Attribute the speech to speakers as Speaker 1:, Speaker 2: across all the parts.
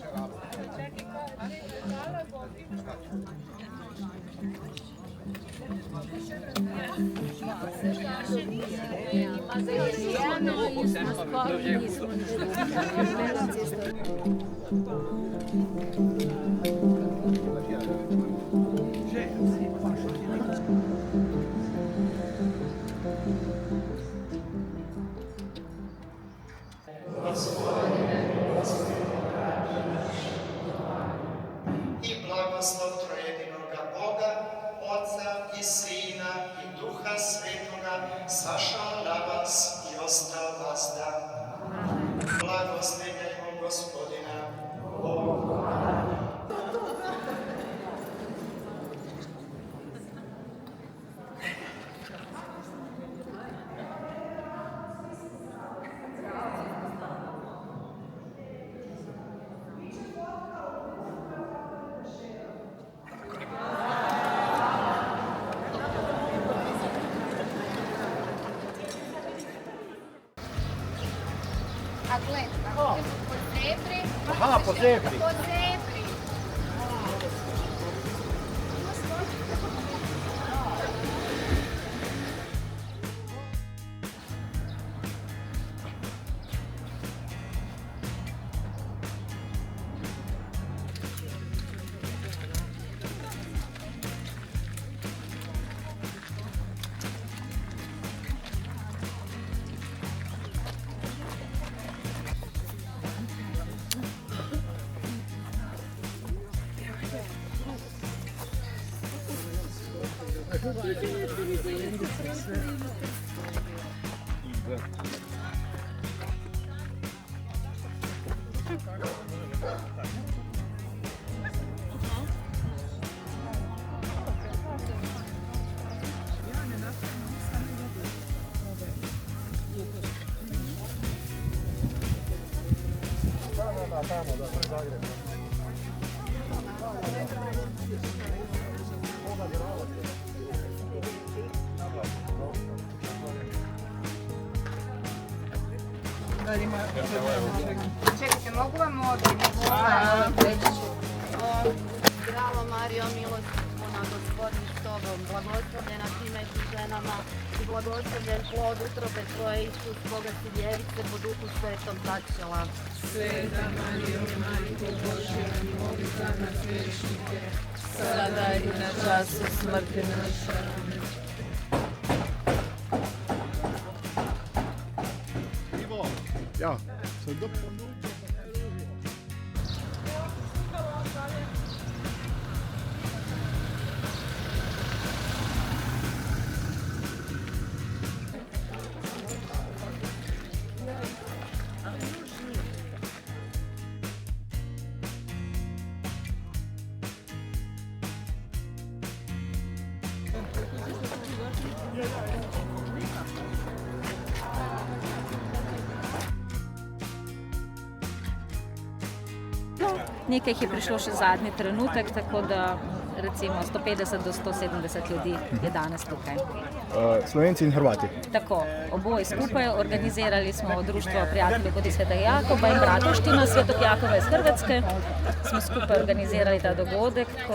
Speaker 1: I blagoslov trojedinoga Boga, Oca i Sina i Duha Svetoga, sašao na vas i ostao vas da. Blagoslovljajmo Gospodina Boga.
Speaker 2: A gled, po zebri.
Speaker 3: Aha, po zebri.
Speaker 2: Po zebri. Čekajte, mogu vam ovdje?
Speaker 4: Zdravo Marijo, milostivna Gospodin s tobom, blagoslovljena ti među ženama i blagoslovljen plod utrobe tvoje, Isus, Boga si djevice, po Duhu Svetom začela.
Speaker 5: Sveta Marijo, Majko Božja, moli za nas grešnike, sada i na času smrti naše. Amen.
Speaker 3: Ja, sad dobro.
Speaker 6: Nekaj jih je prišlo še zadnji trenutek, tako da recimo 150 do 170 ljudi je danes tukaj.
Speaker 3: Slovenci in Hrvati.
Speaker 6: Tako, oboje skupaj organizirali smo Društvo prijateljev poti Svetega Jakoba in Bratovština Svetog Jakova iz Hrvatske. Smo skupaj organizirali ta dogodek, ko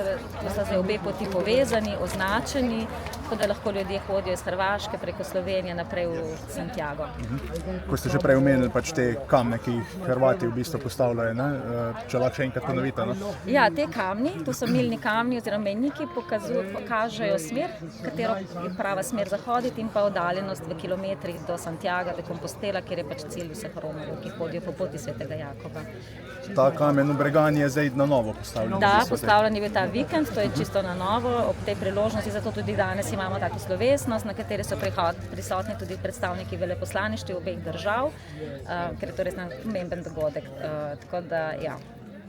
Speaker 6: so zdaj obe poti povezani, označeni, tako da lahko ljudje hodijo iz Hrvaške preko Slovenije naprej v Santiago.
Speaker 3: Ko ste že prej omenili pač te kamne, ki jih Hrvati v bistvu postavljajo, ne? Če lahko še enkrat ponovite. No?
Speaker 6: Ja, te kamni, to so milni kamni oziroma mejniki, pokažejo smer, katero je prava smer za hoditi in pa oddaljenost v kilometrih do Santiaga, do Compostela, kjer je pač cilj vseh Romarjev, ki hodijo po poti Svetega Jakoba.
Speaker 3: Ta kamen v Bregani je zdaj na novo postavljen.
Speaker 6: Da, postavljen je bil ta vikend, to je čisto na novo, ob tej priložnosti, zato tudi danes imamo tako slovesnost, na kateri so prisotni tudi predstavniki veleposlaništev obeh držav, ker je to res pomemben dogodek. Tako da, ja,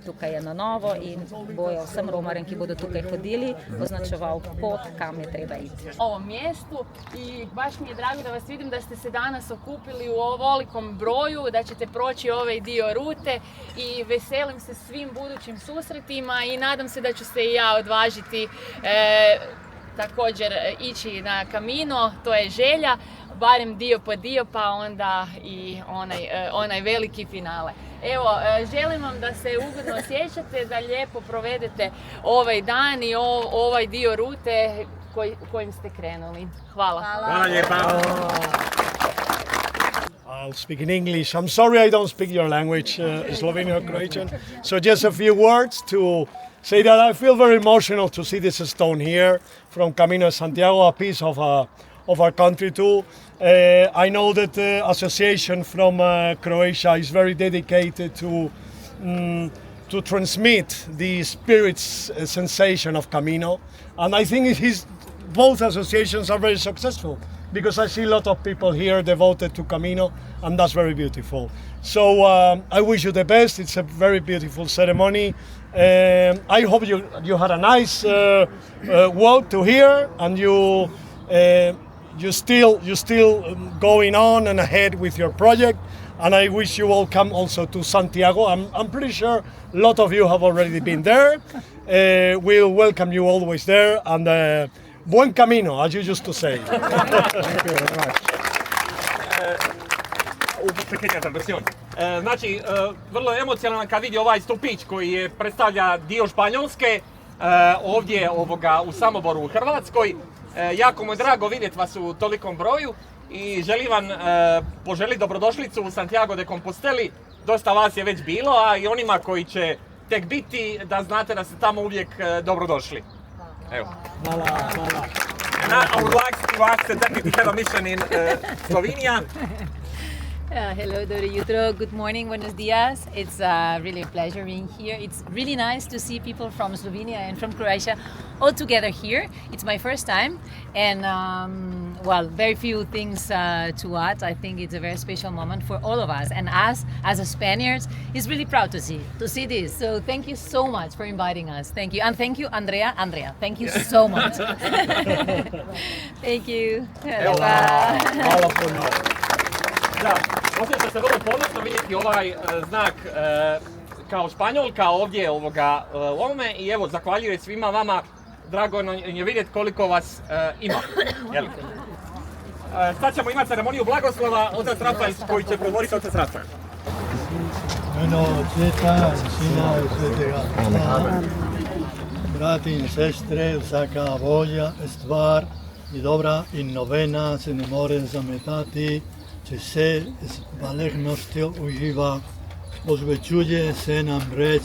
Speaker 6: tukaj je na novo in bojo vsem Romarjem, ki bodo tukaj hodili, označeval pot, kam je treba iti.
Speaker 7: Ovom mjestu i baš mi je drago da vas vidim da ste se danas okupili u ovolikom broju, da ćete proći ovaj dio rute i veselim se svim budućim susretima i nadam se da ću se i ja odvažiti također ići na Camino, to je želja. barem dio po dio, pa onda i onaj veliki finale. Evo, želim vam da se ugodno osjećate, da lijepo provedete ovaj dan i ovaj dio rute kojim ste krenuli. Hvala.
Speaker 8: Hvala lijepa.
Speaker 9: I'll speak in English. I'm sorry I don't speak your language, Slovenian or Croatian. So just a few words to say that I feel very emotional to see this stone here from Camino de Santiago, a piece of our country too. I know that the association from Croatia is very dedicated to transmit the spirit's sensation of Camino, and I think both associations are very successful, because I see a lot of people here devoted to Camino, and that's very beautiful. So I wish you the best. It's a very beautiful ceremony. I hope you had a nice walk to here, and you're still going on and ahead with your project. And I wish you all come also to Santiago. I'm pretty sure a lot of you have already been there. We'll welcome you always there, and buen camino, as you used to say.
Speaker 3: Thank you very much.
Speaker 8: Znači, vrlo emocionalan kad vidi ovaj stupić koji predstavlja dio Španjolske ovdje u Samoboru u Hrvatskoj. Jako mu je drago vidjeti vas u tolikom broju i želim vam poželiti dobrodošlicu u Santiago de Composteli. Dosta vas je već bilo, a i onima koji će tek biti, da znate da ste tamo uvijek dobrodošli. Evo.
Speaker 9: Hvala.
Speaker 8: And I would like to ask the Deputy Head of Mission in Slovenia.
Speaker 10: Hello, Dore Jutro. Good morning, buenos dias. It's really a pleasure being here. It's really nice to see people from Slovenia and from Croatia all together here. It's my first time, and very few things to add. I think it's a very special moment for all of us, and us as a Spaniards is really proud to see this. So thank you so much for inviting us. Thank you, and thank you, Andrea. Thank you so much. Thank you.
Speaker 9: Hvala puno.
Speaker 8: Da, osjeća se vrlo ponosno vidjeti ovaj znak kao Španjolka ovdje u ovome i evo, zahvaljujem svima vama, drago je vidjeti koliko vas ima. Sad ćemo imati ceremoniju blagoslova, otac Rafael koji će govoriti otac Rafael.
Speaker 11: Eno Otca i Sina i Svetega Duha, brati i sestre, vsaka volja, stvar i dobra in novena se ne more zametati, če se z hvaležnostjo uživa, posvečuje se nam reč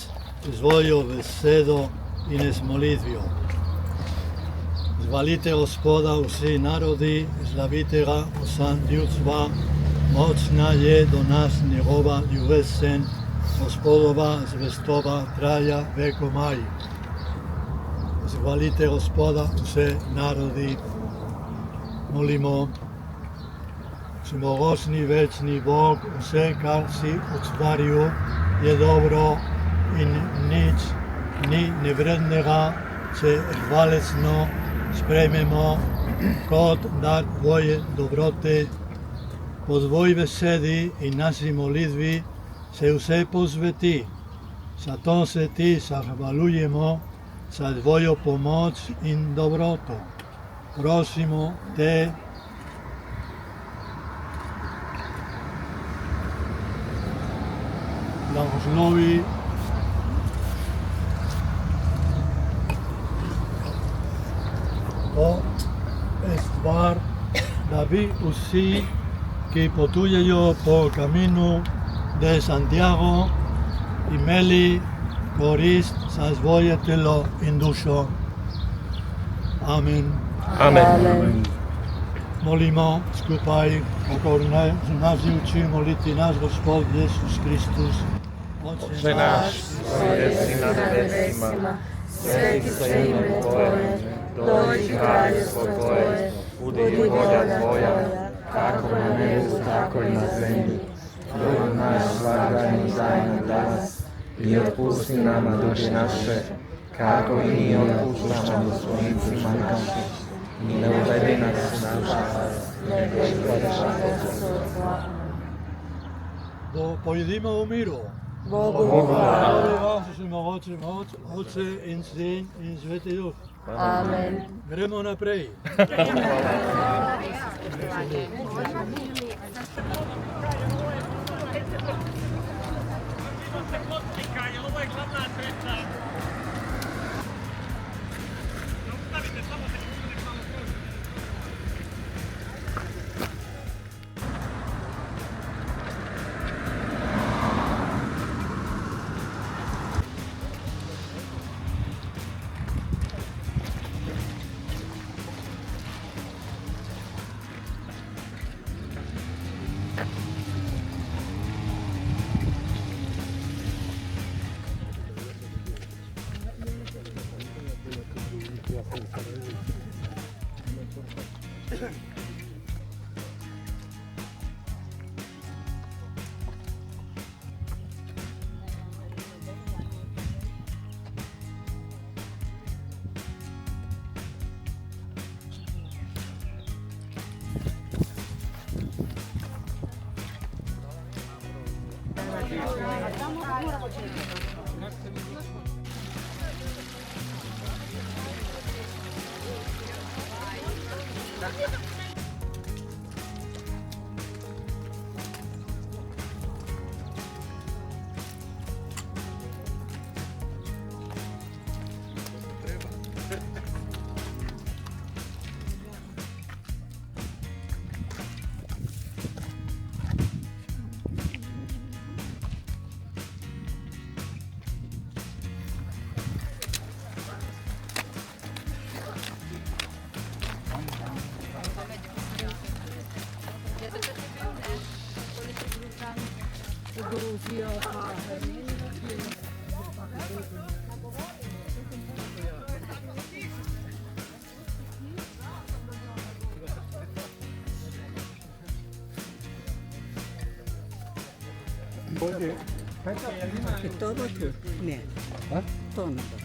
Speaker 11: svojo besedo in z molitvijo. Zvalite Gospoda vsi narodi, slavite ga vsa ljudstva, močna je do nas njegova ljubezen, Gospodova zvestoba traja vekomaj. Zvalite Gospoda vse narodi, molimo. Všemogočni večni Bog, vse, kar si ustvaril, je dobro in nič ni nevrednega, če hvalesno sprejmemo kot dar tvoje dobrote. Po tvoj besedi in naši molitvi se vse posveti. Zato se ti zahvaljujemo za tvojo pomoč in dobroto. Prosimo te, blagoslovi to je stvar, da bi vsi, ki potujejo po Camino de Santiago, imeli korist za svoje telo in dušo. Amen.
Speaker 8: Amen.
Speaker 11: Molimo skupaj, kako nas uči moliti naš Gospod Jezus Kristus.
Speaker 8: Oče naš, koji jesi na nebesima, sveti se ime Tvoje, dođi kraljestvo Tvoje, budi volja Tvoja, kako na nebu, tako i na zemlji. Hljeb naš svakdanji daj nam danas i otpusti nama duše naše, kako i mi otpuštamo dužnicima našim. I ne uvedi nas u kušac, nego izvediš nas od zla.
Speaker 11: Pojedimo u miru.
Speaker 8: Bogu hvala.
Speaker 11: Všemogoči moč, Oče in Sin in Sveti Duh.
Speaker 10: Amen.
Speaker 11: Gremo naprej.
Speaker 12: Todo tu? Ne. To ne bo.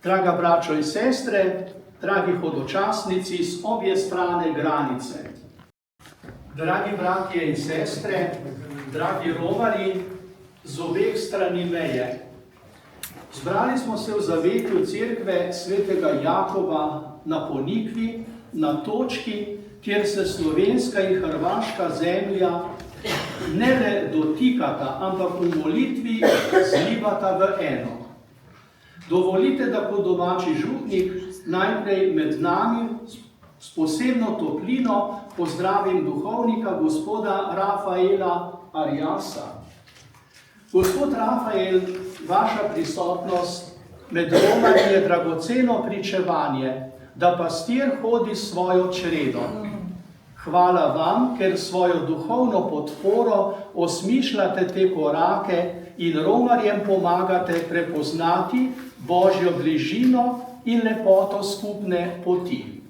Speaker 13: Draga braćo i sestre, dragi hodočasnici s obje strane granice, dragi bratje i sestre, dragi romarji z obeh strani meje, zbrali smo se v zavetju cerkve svetega Jakoba na Ponikvi, na točki, kjer se slovenska in hrvaška zemlja ne le dotikata, ampak v molitvi zlivata v eno. Dovolite, da kot domači župnik najprej med nami s posebno toplino pozdravim duhovnika gospoda Rafaela Ariasa. Gospod Rafael, vaša prisotnost med Romarji je dragoceno pričevanje, da pastir hodi svojo čredo. Hvala vam, ker svojo duhovno podporo osmišljate te korake in Romarjem pomagate prepoznati Božjo bližino in lepoto skupne poti.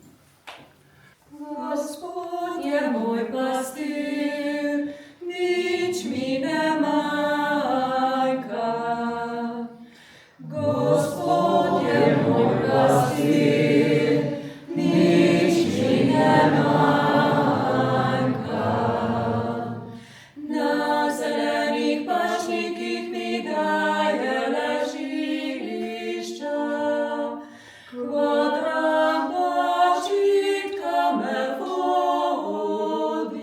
Speaker 5: Gospod je moj pastir, nič mi ne manjka. Gospod je moj pastir, nič mi ne manjka. Na zelenih pašnikih mi daje ležilišča, kvadram počitka me vodi.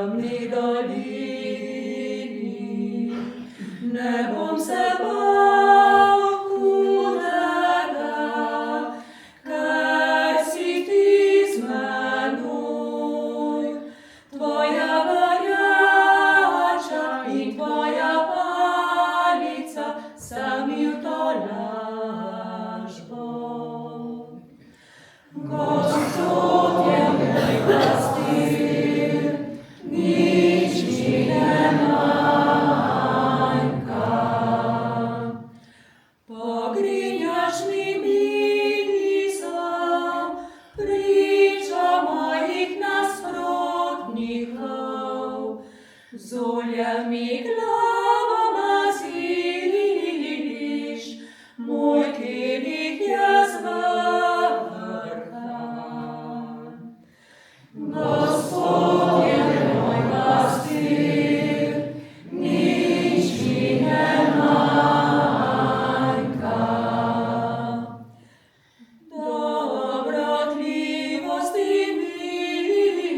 Speaker 5: temni dolini. Ne bom se bal hudega, ker si ti z menoj. Tvoja garjača in tvoja palica sta mi v tolažbo. Gospod je moj pastir, nič mi ne manjka. Pogrinjaš mi mizo, priča mojih nasprotnikov, z oljem mi glavo maziliš, moj kelih je zvrhan. Gospod je moj pastir, nič mi ne manjka. Dobrotljivost in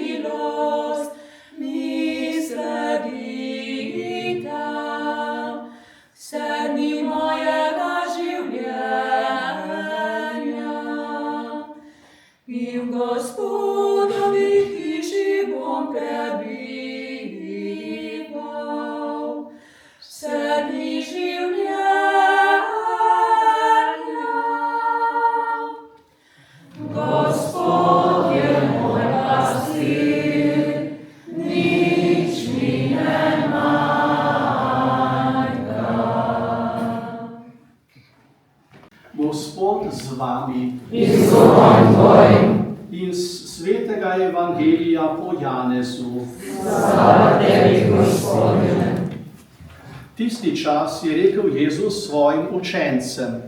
Speaker 5: milost mi sledita vse dni mojega življenja. In v Gospodovi hiši bom prebival vse dni življenja. Gospod je moj pastir, nič mi ne manjka.
Speaker 13: Gospod z vami
Speaker 5: In z duhom tvojim.
Speaker 13: iz svetega evangelija po Janezu.
Speaker 5: Slava tebi, Gospodine.
Speaker 13: Tisti čas je rekel Jezus svojim učencem: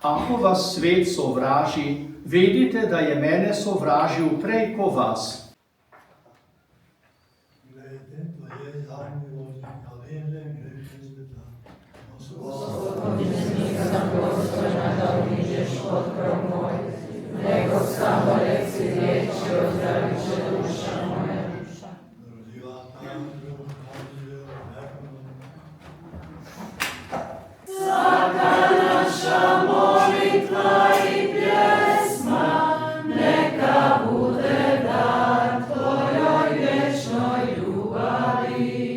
Speaker 13: Ako vas svet sovraži, vedite, da je mene sovražil prej ko vas.
Speaker 5: Nego samo reci riječi, ozdravit će duša moja. Svaka naša molitva i pjesma neka bude dar tvojoj vječnoj ljubavi.